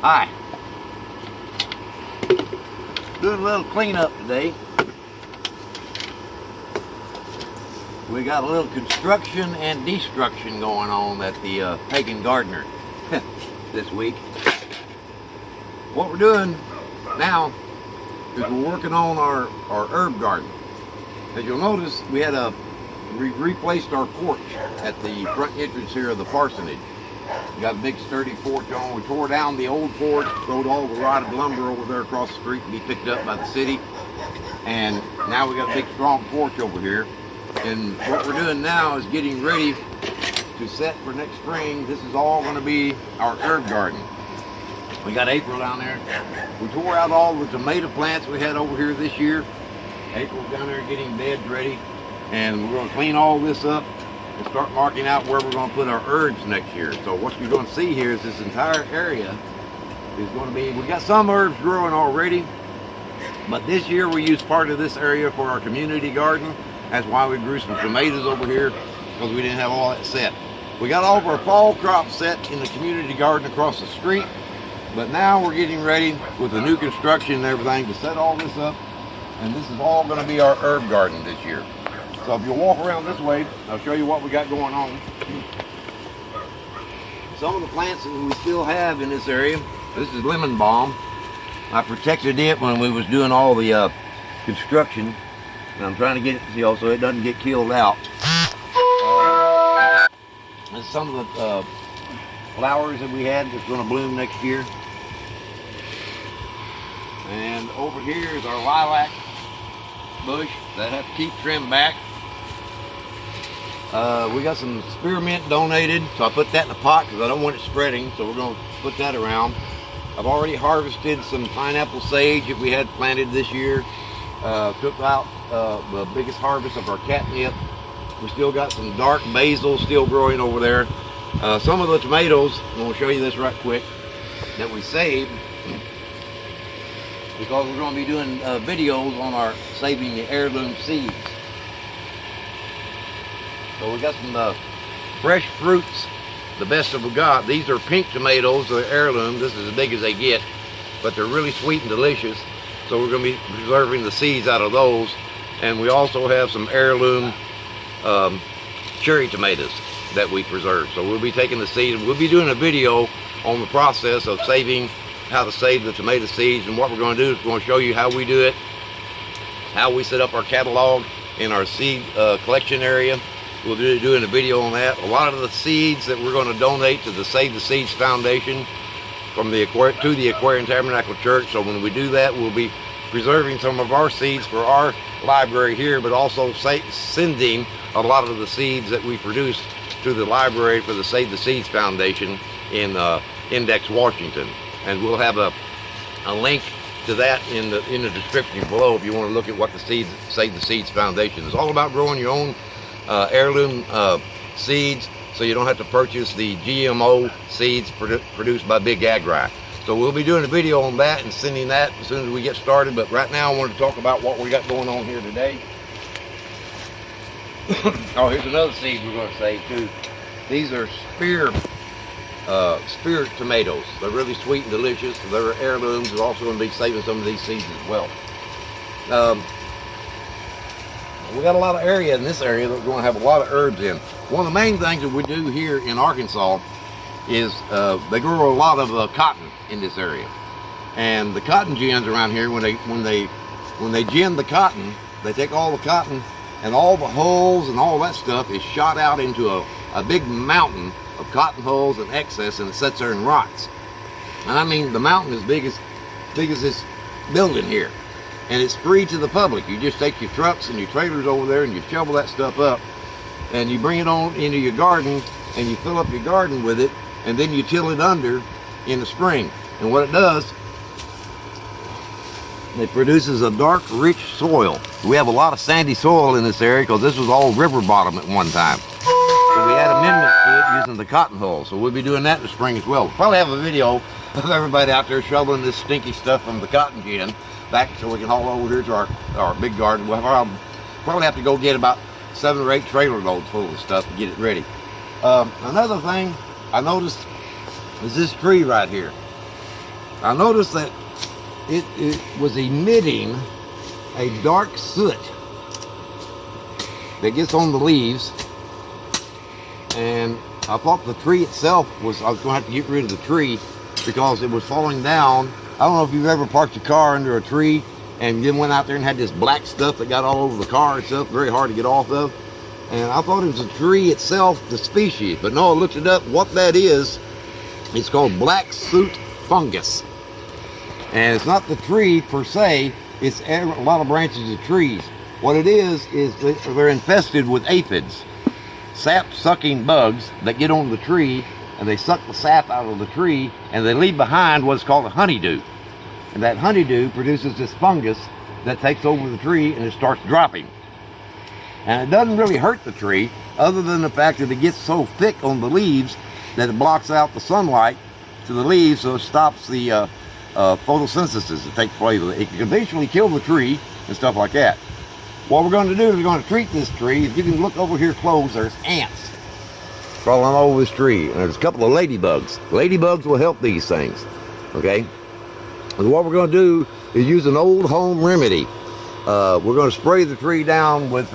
Hi. Doing a little cleanup today. We got a little construction and destruction going on at the Pagan Gardener this week. What we're doing now is we're working on our herb garden. As you'll notice, we replaced our porch at the front entrance here of the parsonage. We got a big sturdy porch on. We tore down the old porch, throwed all the rotted lumber over there across the street to be picked up by the city. And now we got a big strong porch over here. And what we're doing now is getting ready to set for next spring. This is all going to be our herb garden. We got April down there. We tore out all the tomato plants we had over here this year. April's down there getting beds ready. And we're going to clean all this up and start marking out where we're going to put our herbs next year. So what you're going to see here is this entire area is going to be, we got some herbs growing already, but this year we used part of this area for our community garden. That's why we grew some tomatoes over here, because we didn't have all that set. We got all of our fall crops set in the community garden across the street, but now we're getting ready with the new construction and everything to set all this up, and this is all going to be our herb garden this year. So if you'll walk around this way, I'll show you what we got going on. Some of the plants that we still have in this area, this is lemon balm. I protected it when we was doing all the construction, and I'm trying to get it, so it doesn't get killed out. This is some of the flowers that we had that's going to bloom next year. And over here is our lilac bush that I have to keep trimmed back. We got some spearmint donated, so I put that in a pot because I don't want it spreading, so we're going to put that around. I've already harvested some pineapple sage that we had planted this year. Took out the biggest harvest of our catnip. We still got some dark basil still growing over there. Some of the tomatoes, and we'll show you this right quick, that we saved because we're going to be doing videos on our saving the heirloom seeds. So we got some fresh fruits, the best that we got. These are pink tomatoes, they're heirloom. This is as big as they get, but they're really sweet and delicious. So we're going to be preserving the seeds out of those. And we also have some heirloom cherry tomatoes that we preserve. So we'll be taking the seeds. We'll be doing a video on the process of saving, how to save the tomato seeds. And what we're going to do is we're going to show you how we do it, how we set up our catalog in our seed collection area. We'll be doing a video on that. A lot of the seeds that we're going to donate to the Save the Seeds Foundation from the Aquarian Tabernacle Church. So when we do that, we'll be preserving some of our seeds for our library here, but also sending a lot of the seeds that we produce to the library for the Save the Seeds Foundation in Index, Washington. And we'll have a link to that in the description below if you want to look at what the Save the Seeds Foundation is all about. Growing your own heirloom seeds, so you don't have to purchase the GMO seeds produced by Big Agri. So we'll be doing a video on that and sending that as soon as we get started. But right now I wanted to talk about what we got going on here today. Oh, here's another seed we're going to save too. These are spear tomatoes. They're really sweet and delicious. They're heirlooms. We're also going to be saving some of these seeds as well. We got a lot of area in this area that we're going to have a lot of herbs in. One of the main things that we do here in Arkansas is they grow a lot of cotton in this area. And the cotton gins around here, when they gin the cotton, they take all the cotton and all the hulls and all that stuff is shot out into a big mountain of cotton hulls and excess, and it sits there and rots. And I mean, the mountain is big as this building here. And it's free to the public. You just take your trucks and your trailers over there and you shovel that stuff up and you bring it on into your garden and you fill up your garden with it, and then you till it under in the spring. And what it does, it produces a dark, rich soil. We have a lot of sandy soil in this area because this was all river bottom at one time. So we had amendments to it using the cotton hull. So we'll be doing that in the spring as well. We'll probably have a video of everybody out there shoveling this stinky stuff from the cotton gin back so we can haul over here to our big garden. We'll probably have to go get about 7 or 8 trailer loads full of stuff to get it ready. Another thing I noticed is this tree right here. I noticed that it was emitting a dark soot that gets on the leaves, and I thought the tree itself I was going to have to get rid of the tree because it was falling down. I don't know if you've ever parked your car under a tree and then went out there and had this black stuff that got all over the car itself, very hard to get off of. And I thought it was a tree itself, the species, but no, I looked it up. What that is, it's called black soot fungus. And it's not the tree per se, it's a lot of branches of trees. What it is they're infested with aphids, sap-sucking bugs that get on the tree, and they suck the sap out of the tree, and they leave behind what's called a honeydew. And that honeydew produces this fungus that takes over the tree and it starts dropping. And it doesn't really hurt the tree, other than the fact that it gets so thick on the leaves that it blocks out the sunlight to the leaves, so it stops the photosynthesis that takes place. It can eventually kill the tree and stuff like that. What we're going to do is we're going to treat this tree. If you can look over here close, there's ants crawling all over this tree, and there's a couple of ladybugs. Ladybugs will help these things, okay? And what we're going to do is use an old home remedy. We're going to spray the tree down with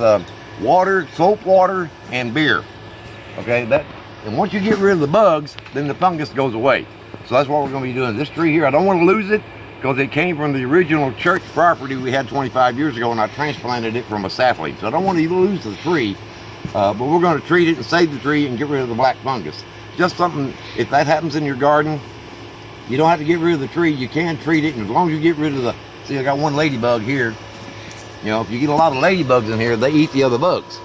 water, soap water, and beer. Okay, and once you get rid of the bugs, then the fungus goes away. So that's what we're going to be doing. This tree here, I don't want to lose it because it came from the original church property we had 25 years ago, and I transplanted it from a sapling. So I don't want to lose the tree, but we're going to treat it and save the tree and get rid of the black fungus. Just something, if that happens in your garden, you don't have to get rid of the tree. You can treat it, and as long as you get rid of the, see, I got one ladybug here. You know, if you get a lot of ladybugs in here, they eat the other bugs.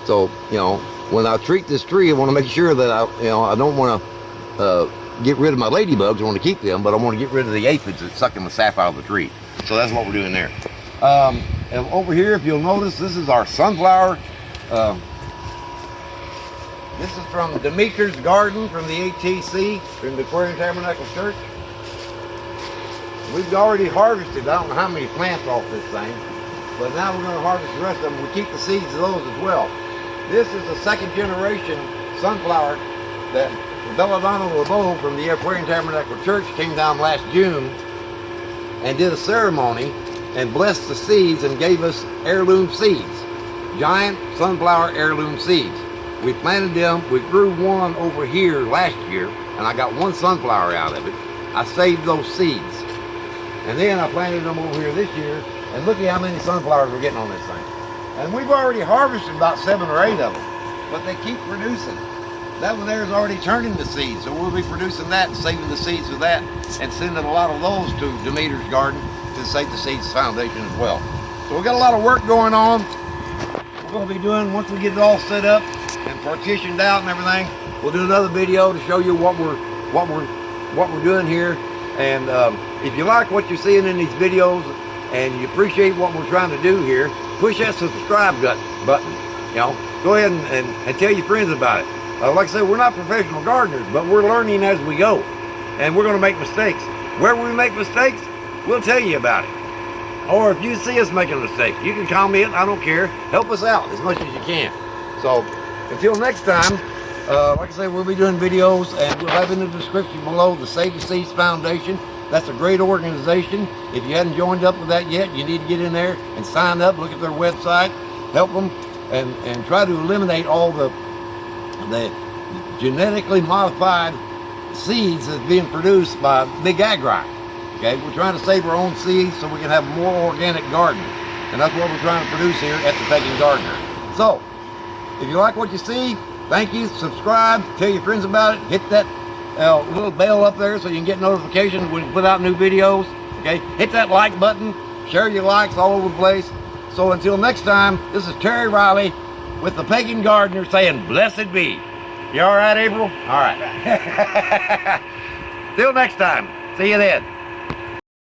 So, you know, when I treat this tree, I want to make sure that I don't want to get rid of my ladybugs. I want to keep them, but I want to get rid of the aphids that's sucking the sap out of the tree. So that's what we're doing there. And over here, if you'll notice, this is our sunflower. This is from Demeter's Garden from the ATC, from the Aquarium Tabernacle Church. We've already harvested, I don't know how many plants off this thing, but now we're going to harvest the rest of them. We keep the seeds of those as well. This is the second generation sunflower that Belladonna LeBeau from the Aquarium Tabernacle Church came down last June and did a ceremony and blessed the seeds and gave us heirloom seeds, giant sunflower heirloom seeds. We planted them. We grew one over here last year, and I got one sunflower out of it. I saved those seeds. And then I planted them over here this year, and look at how many sunflowers we're getting on this thing. And we've already harvested about 7 or 8 of them, but they keep producing. That one there is already turning to seeds, so we'll be producing that and saving the seeds of that and sending a lot of those to Demeter's Garden to Save the Seeds Foundation as well. So we've got a lot of work going on. We're going to be doing, once we get it all set up and partitioned out and everything, we'll do another video to show you what we're doing here. And if you like what you're seeing in these videos and you appreciate what we're trying to do here, push that subscribe button. You know, go ahead and tell your friends about it. Like I said, we're not professional gardeners, but we're learning as we go, and we're going to make mistakes. Where we make mistakes, we'll tell you about it. Or if you see us making a mistake, you can comment. I don't care. Help us out as much as you can. So until next time, like I say, we'll be doing videos, and we'll have in the description below the Save the Seeds Foundation. That's a great organization. If you hadn't joined up with that yet, you need to get in there and sign up, look at their website, help them, and try to eliminate all the genetically modified seeds that's being produced by Big Agri. Okay, we're trying to save our own seeds so we can have more organic gardening, and that's what we're trying to produce here at the Pagan Gardener. So, if you like what you see, thank you. Subscribe, tell your friends about it, hit that little bell up there so you can get notifications when we put out new videos. Okay, hit that like button, share your likes all over the place. So until next time, this is Terry Riley with the Pagan Gardener saying, blessed be. You all right, April? All right. Till next time. See you then.